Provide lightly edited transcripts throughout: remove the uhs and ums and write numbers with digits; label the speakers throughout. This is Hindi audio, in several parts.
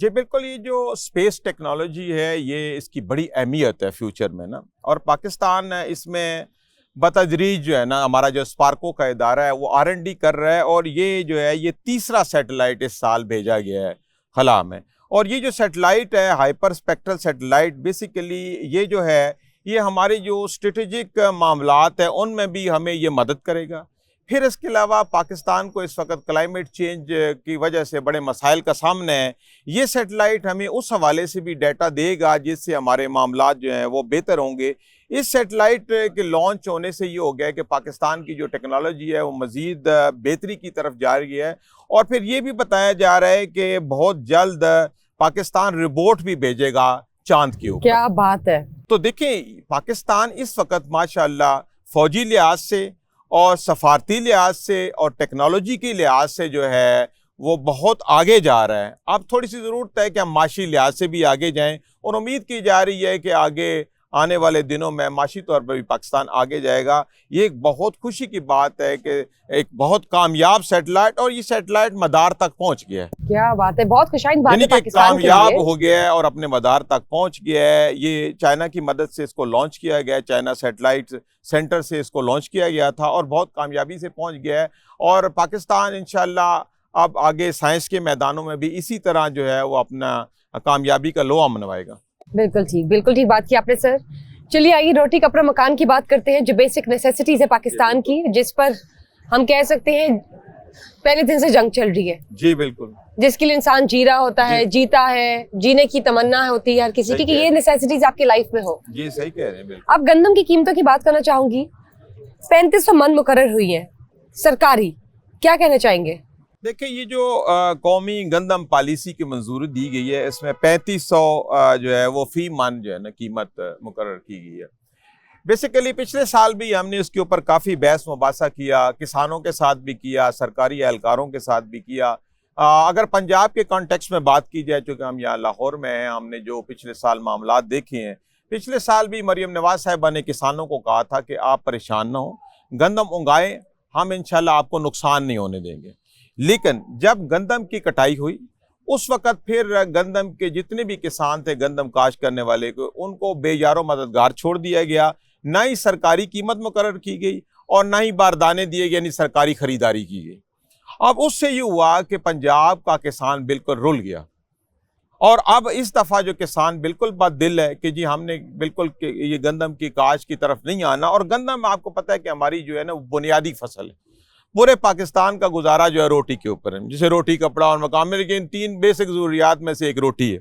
Speaker 1: जी बिल्कुल, ये जो स्पेस टेक्नोलॉजी है ये इसकी बड़ी अहमियत है फ्यूचर में ना, और पाकिस्तान इसमें बतदरीज जो है ना, हमारा जो स्पार्को का इदारा है वो R&D कर रहा है, और ये जो है ये तीसरा सैटेलाइट इस साल भेजा गया है खला में। और ये जो सैटेलाइट है हाइपर स्पेक्ट्रल सैटेलाइट, बेसिकली ये जो है ये हमारे जो स्ट्रेटेजिक मामलात हैं उनमें भी हमें ये मदद करेगा। फिर इसके अलावा पाकिस्तान को इस वक्त क्लाइमेट चेंज की वजह से बड़े मसाइल का सामना है, ये सैटेलाइट हमें उस हवाले से भी डाटा देगा जिससे हमारे मामलात जो हैं वो बेहतर होंगे। इस सैटेलाइट के लॉन्च होने से ये हो गया है कि पाकिस्तान की जो टेक्नोलॉजी है वो मज़ीद बेहतरी की तरफ जा रही है। और फिर ये भी बताया जा रहा है कि बहुत जल्द पाकिस्तान रोबोट भी भेजेगा चांद के ऊपर।
Speaker 2: क्या बात है।
Speaker 1: तो देखें, पाकिस्तान इस वक्त माशाल्लाह फौजी लिहाज से और सफारती लिहाज से और टेक्नोलॉजी के लिहाज से जो है वो बहुत आगे जा रहा है। अब थोड़ी सी ज़रूरत है कि हम माशी लिहाज से भी आगे जाएं, और उम्मीद की जा रही है कि आगे आने वाले दिनों में माशी तौर पर भी पाकिस्तान आगे जाएगा। ये एक बहुत खुशी की बात है कि एक बहुत कामयाब सैटेलाइट, और ये सैटेलाइट मदार तक पहुंच गया है।
Speaker 2: क्या बात है, बहुत खुशाइन बात है
Speaker 1: पाकिस्तान के लिए। कामयाब हो गया है और अपने मदार तक पहुंच गया है। ये चाइना की मदद से इसको लॉन्च किया गया है, चाइना सैटेलाइट सेंटर से इसको लॉन्च किया गया था और बहुत कामयाबी से पहुंच गया है। और पाकिस्तान इंशाल्लाह अब आगे साइंस के मैदानों में भी इसी तरह जो है वो अपना कामयाबी का लोहा मनवाएगा।
Speaker 2: बिल्कुल ठीक बात की आपने सर। चलिए आइए रोटी कपड़ा मकान की बात करते हैं, जो बेसिक नेसेसिटीज है पाकिस्तान की, जिस पर हम कह सकते हैं पहले दिन से जंग चल रही है।
Speaker 1: जी बिल्कुल,
Speaker 2: जिसके लिए इंसान जी रहा होता है, जीता है, जीने की तमन्ना होती है हर किसी की कि ये नेसेसिटीज आपकी लाइफ में हो।
Speaker 1: जी सही कह रहे हैं बिल्कुल।
Speaker 2: अब गंदम की कीमतों की बात करना चाहूंगी। 3500 मन मुकर्रर हुई है सरकारी, क्या कहना चाहेंगे?
Speaker 1: देखिए, ये जो कौमी गंदम पॉलिसी की मंजूरी दी गई है, इसमें 3500 जो है वो फी मन जो है ना कीमत मुकर्रर की गई है। बेसिकली पिछले साल भी हमने इसके ऊपर काफ़ी बहस मुबासा किया, किसानों के साथ भी किया, सरकारी एहलकारों के साथ भी किया। अगर पंजाब के कॉन्टेक्स्ट में बात की जाए, चूँकि हम यहाँ लाहौर में हैं, हमने जो पिछले साल मामलात देखे हैं, पिछले साल भी मरियम नवाज साहिबा ने किसानों को कहा था कि आप परेशान ना हो, गंदम उगाएं, हम इंशाल्लाह आपको नुकसान नहीं होने देंगे। लेकिन जब गंदम की कटाई हुई उस वक़्त फिर गंदम के जितने भी किसान थे, गंदम काश्त करने वाले को, उनको बेयारो मददगार छोड़ दिया गया। ना ही सरकारी कीमत मुकर्रर की गई और ना ही बारदाने दिए गए, यानी सरकारी ख़रीदारी की गई। अब उससे ये हुआ कि पंजाब का किसान बिल्कुल रुल गया, और अब इस दफ़ा जो किसान बिल्कुल बददिल है कि जी हमने बिल्कुल ये गंदम की काश्त की तरफ नहीं आना। और गंदम आपको पता है कि हमारी जो है ना बुनियादी फसल है, पूरे पाकिस्तान का गुजारा जो है रोटी के ऊपर है, जिसे रोटी कपड़ा और मकान में, लेकिन 3 बेसिक ज़रूरियात में से एक रोटी है।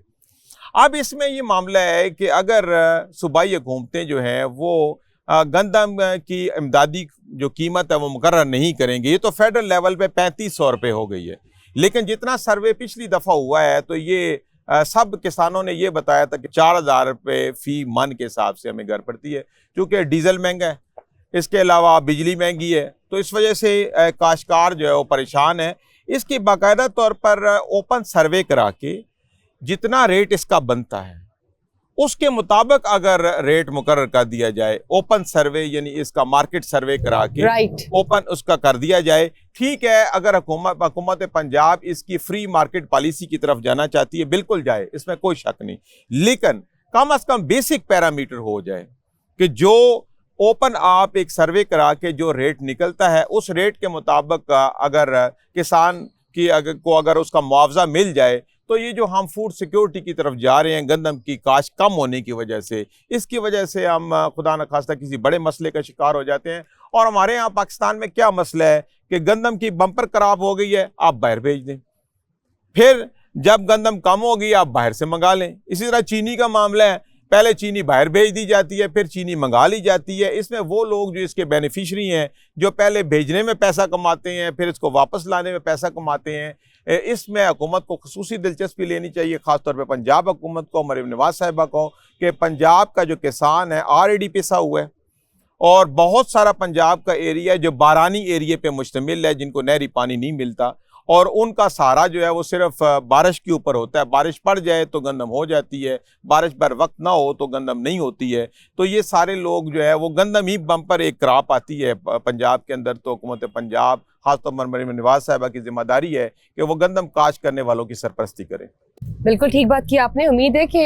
Speaker 1: अब इसमें ये मामला है कि अगर सूबाई हुकूमतें जो हैं वो गंदम की इमदादी जो कीमत है वो मुकर्रर नहीं करेंगे, ये तो फेडरल लेवल पे 3500 रुपये हो गई है। लेकिन जितना सर्वे पिछली दफ़ा हुआ है तो ये सब किसानों ने ये बताया था कि 4000 रुपये फ़ी मन के हिसाब से हमें घर पड़ती है, क्योंकि डीजल महंगा है, इसके अलावा बिजली महंगी है, तो इस वजह से काश्तकार जो है वो परेशान है। इसकी बाकायदा तौर पर ओपन सर्वे करा के जितना रेट इसका बनता है उसके मुताबिक अगर रेट मुकर्रर कर दिया जाए, ओपन सर्वे यानी इसका मार्केट सर्वे करा के ओपन उसका कर दिया जाए, ठीक है। अगर हुकूमत पंजाब इसकी फ्री मार्केट पॉलिसी की तरफ जाना चाहती है, बिल्कुल जाए, इसमें कोई शक नहीं, लेकिन कम अज़ कम बेसिक पैरामीटर हो जाए कि जो ओपन आप एक सर्वे करा के जो रेट निकलता है उस रेट के मुताबिक अगर किसान की अगर उसका मुआवजा मिल जाए, तो ये जो हम फूड सिक्योरिटी की तरफ जा रहे हैं गंदम की काश्त कम होने की वजह से, इसकी वजह से हम खुदा न खास्ता किसी बड़े मसले का शिकार हो जाते हैं। और हमारे यहाँ पाकिस्तान में क्या मसला है कि गंदम की बम्पर खराब हो गई है, आप बाहर भेज दें, फिर जब गंदम कम हो गई आप बाहर से मंगा लें। इसी तरह चीनी का मामला है, पहले चीनी बाहर भेज दी जाती है, फिर चीनी मंगा ली जाती है। इसमें वो लोग जो इसके बेनिफिशरी हैं, जो पहले भेजने में पैसा कमाते हैं फिर इसको वापस लाने में पैसा कमाते हैं, इसमें हुकूमत को खुसूसी दिलचस्पी लेनी चाहिए, ख़ासतौर पे पंजाब हुकूमत को, मरियम नवाज साहिबा को, कि पंजाब का जो किसान है ऑलरेडी पिसा हुआ है, और बहुत सारा पंजाब का एरिया जो बारानी एरिए पे मुश्तमिल है, जिनको नहरी पानी नहीं मिलता, और उनका सहारा जो है वो सिर्फ बारिश के ऊपर होता है। बारिश पड़ जाए तो गंदम हो जाती है, बारिश बर वक्त ना हो तो गंदम नहीं होती है। तो ये सारे लोग जो है वो गंदम ही बम्पर एक क्रॉप आती है पंजाब के अंदर, तो हुकूमत पंजाब खासतौर पर मरीम नवाज साहिबा की जिम्मेदारी है कि वो गंदम काश्त करने वालों की सरपरस्ती करें।
Speaker 2: बिल्कुल ठीक बात की आपने। उम्मीद है कि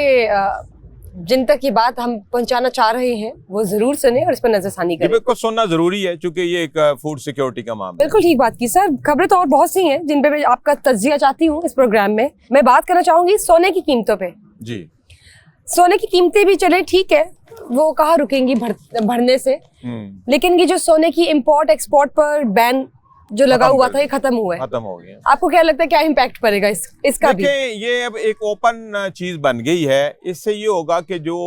Speaker 2: जिन तक ये बात हम पहुंचाना चाह रहे हैं वो जरूर सुने और इस पर नजरसानी करें।
Speaker 1: बिल्कुल सुनना जरूरी है क्योंकि ये एक फूड सिक्योरिटी का मामला है।
Speaker 2: बिल्कुल ठीक बात की सर। खबरें तो और बहुत सी हैं जिन पे मैं आपका तज्जिया चाहती हूँ इस प्रोग्राम में। मैं बात करना चाहूंगी सोने की कीमतों पे।
Speaker 1: जी,
Speaker 2: सोने की कीमतें भी चले ठीक है, वो कहाँ रुकेंगी बढ़ने से, लेकिन ये जो सोने की इंपोर्ट एक्सपोर्ट पर बैन जो लगा हुआ था ये खत्म हुआ है,
Speaker 1: खत्म हो गया।
Speaker 2: आपको क्या लगता है क्या इम्पैक्ट पड़ेगा इसका भी?
Speaker 1: ये अब एक ओपन चीज बन गई है। इससे ये होगा कि जो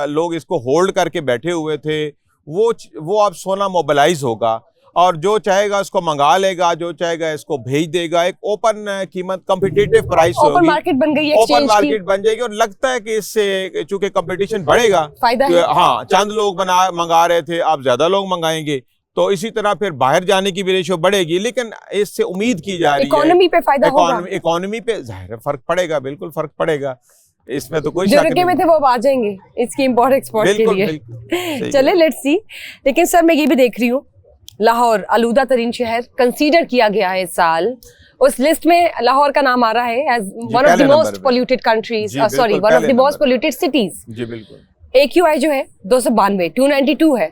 Speaker 1: लोग इसको होल्ड करके बैठे हुए थे वो अब सोना मोबिलाइज होगा और जो चाहेगा उसको मंगा लेगा, जो चाहेगा इसको भेज देगा। एक ओपन कीमत कॉम्पिटिटिव प्राइस होगी,
Speaker 2: ओपन मार्केट बन गई है,
Speaker 1: ओपन मार्केट बन जाएगी। और लगता है कि इससे चूंकि कंपटीशन बढ़ेगा,
Speaker 2: फायदा है।
Speaker 1: हाँ, चंद लोग मंगा रहे थे, अब ज्यादा लोग मंगाएंगे, तो इसी तरह फिर बाहर जाने की भी रेशो बढ़ेगी। लेकिन इससे उम्मीद की जा रही है
Speaker 2: इकोनॉमी पे फायदा होगा,
Speaker 1: इकोनॉमी पे जाहिर फर्क पड़ेगा, बिल्कुल फर्क पड़ेगा, इसमें तो कोई
Speaker 2: जो
Speaker 1: शक
Speaker 2: रुके में थे वो अब आ जाएंगे इसकी इंपोर्ट एक्सपोर्ट के लिए। चले लेट्स सी। लेकिन सर मैं ये भी देख रही हूँ लाहौर आलूदा तरीन शहर कंसीडर किया गया है इस साल। उस लिस्ट में लाहौर का नाम आ रहा है as one of the most polluted countries, sorry one of the most polluted cities.
Speaker 1: जी बिल्कुल।
Speaker 2: AQI जो है 292 है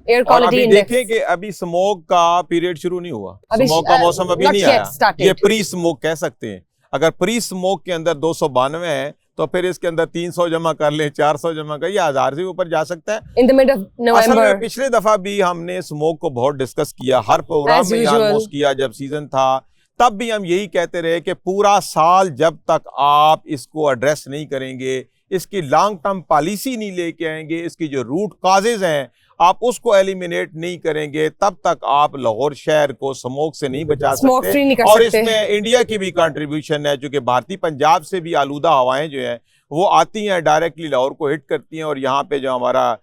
Speaker 2: एयर क्वालिटी इंडेक्स।
Speaker 1: देखें कि अभी स्मोक का पीरियड शुरू नहीं हुआ, स्मोक का मौसम अभी नहीं आया, ये प्री स्मोक कह सकते हैं। अगर प्री स्मोक के अंदर 292 है तो फिर इसके अंदर 300 जमा कर ले, 400 जमा कर, ये 1000 से ऊपर जा सकता है।
Speaker 2: In the mid of November.
Speaker 1: पिछले दफा भी हमने स्मोक को बहुत डिस्कस किया, हर प्रोग्राम में ऑलमोस्ट किया जब सीजन था, तब भी हम यही कहते रहे कि पूरा साल जब तक आप इसको एड्रेस नहीं करेंगे, इसकी लॉन्ग टर्म पॉलिसी नहीं लेके आएंगे, इसकी जो रूट कॉजेज हैं आप उसको एलिमिनेट नहीं करेंगे, तब तक आप लाहौर शहर को स्मोक से नहीं बचा सकते। और इसमें इंडिया की भी कंट्रीब्यूशन है, क्योंकि भारतीय पंजाब से भी आलूदा हवाएं जो हैं वो आती हैं, डायरेक्टली लाहौर को हिट करती हैं, और यहाँ पे जो हमारा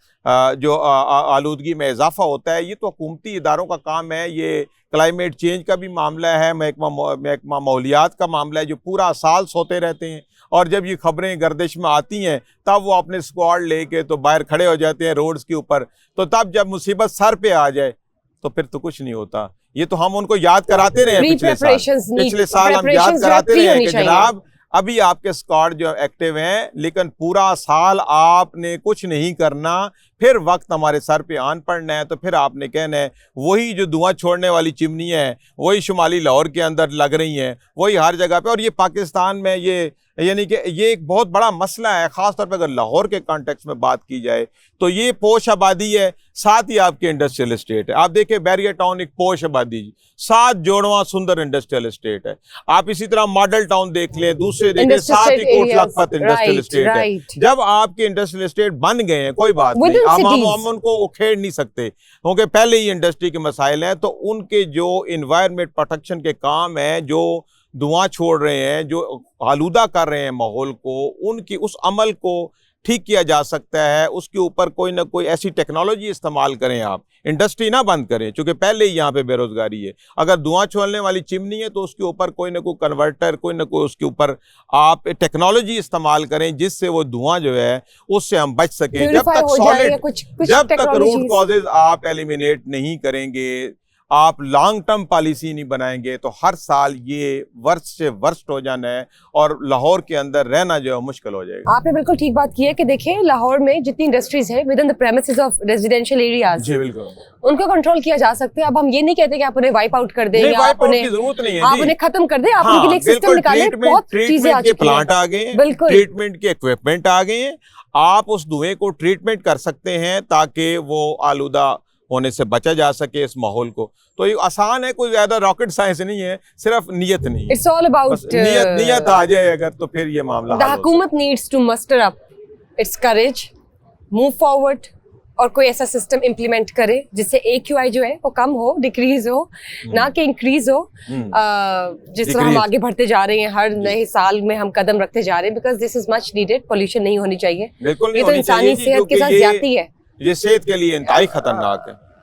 Speaker 1: जो आलूदगी में इजाफा होता है, ये तो हुकूमती इदारों का काम है। ये क्लाइमेट चेंज का भी मामला है, महकमा माहौलियात का मामला है, जो पूरा साल सोते रहते हैं, और जब ये खबरें गर्दिश में आती हैं तब वो अपने स्क्वाड लेके तो बाहर खड़े हो जाते हैं रोड्स के ऊपर। तो तब जब मुसीबत सर पे आ जाए तो फिर तो कुछ नहीं होता। ये तो हम उनको याद कराते रहे पिछले साल हम याद कराते रहे कि जनाब अभी आपके स्क्वाड जो एक्टिव हैं, लेकिन पूरा साल आपने कुछ नहीं करना, फिर वक्त हमारे सर पे आन पड़ना है तो फिर आपने कहना है वही जो धुआं छोड़ने वाली चिमनी है वही शुमाली लाहौर के अंदर लग रही हैं, वही हर जगह पे। और ये पाकिस्तान में ये यानी कि ये एक बहुत बड़ा मसला है, खासतौर पर अगर लाहौर के कॉन्टेक्स्ट में बात की जाए तो ये पोश आबादी है, साथ ही आपके इंडस्ट्रियल एस्टेट है। आप देखें बैरियर टाउन एक पोश आबादी, 7 जोड़वा सुंदर इंडस्ट्रियल एस्टेट है। आप इसी तरह मॉडल टाउन देख लें, दूसरे देखें, 7 ही कोट लखपत इंडस्ट्रियल एस्टेट है। जब आपके इंडस्ट्रियल एस्टेट बन गए हैं कोई बात नहीं, हम उनको उखेड़ नहीं सकते क्योंकि पहले ही इंडस्ट्री के मसाइल हैं, तो उनके जो इन्वायरमेंट प्रोटेक्शन के काम है, जो धुआं छोड़ रहे हैं, जो आलूदा कर रहे हैं माहौल को, उनकी उस अमल को ठीक किया जा सकता है। उसके ऊपर कोई ना कोई ऐसी टेक्नोलॉजी इस्तेमाल करें, आप इंडस्ट्री ना बंद करें, क्योंकि पहले ही यहाँ पे बेरोजगारी है। अगर धुआं छोड़ने वाली चिमनी है तो उसके ऊपर कोई ना कोई कन्वर्टर, कोई ना कोई उसके ऊपर आप टेक्नोलॉजी इस्तेमाल करें जिससे वो धुआं जो है उससे हम बच सकें। जब तक सॉलिड, जब तक रूट कॉजेज आप एलिमिनेट नहीं करेंगे, आप लॉन्ग टर्म पॉलिसी नहीं बनाएंगे, तो हर साल ये वर्स्ट से वर्स्ट हो जाना है और लाहौर के अंदर रहना जो है मुश्किल हो जाएगा।
Speaker 2: आपने बिल्कुल ठीक बात की है कि देखिए लाहौर में जितनी इंडस्ट्रीज है within the premises of residential areas, जी बिल्कुल, उनको कंट्रोल किया जा सकता है। अब हम ये नहीं कहते कि आप उन्हें वाइप आउट कर दें या आप उन्हें खत्म कर दें, आप उनके लिए एक सिस्टम निकालें। बहुत चीजें आ चुकी हैं,
Speaker 1: प्लांट आ गए हैं, बिल्कुल ट्रीटमेंट के इक्विपमेंट आ गए हैं, आप उस धुएं को ट्रीटमेंट कर सकते हैं ताकि वो आलूदा होने से बचा जा सके इस माहौल को। तो ये आसान है, कोई ज्यादा रॉकेट साइंस नहीं है, सिर्फ नियत नहीं है।
Speaker 2: इट्स ऑल अबाउट
Speaker 1: नियत आ जाए अगर, तो फिर ये मामला
Speaker 2: द हुकूमत needs to muster up its courage, move forward, और कोई ऐसा सिस्टम इम्प्लीमेंट करे जिससे AQI जो है वो कम हो, डिक्रीज हो, ना कि इंक्रीज हो। जिस तरह हम आगे बढ़ते जा रहे हैं, हर नए साल में हम कदम रखते जा रहे हैं, because this is much needed. Pollution नहीं होनी चाहिए, ये तो इंसानी सेहत के साथ ज्यादती है,
Speaker 1: ये सेहत के लिए इंतहाई खतरनाक है।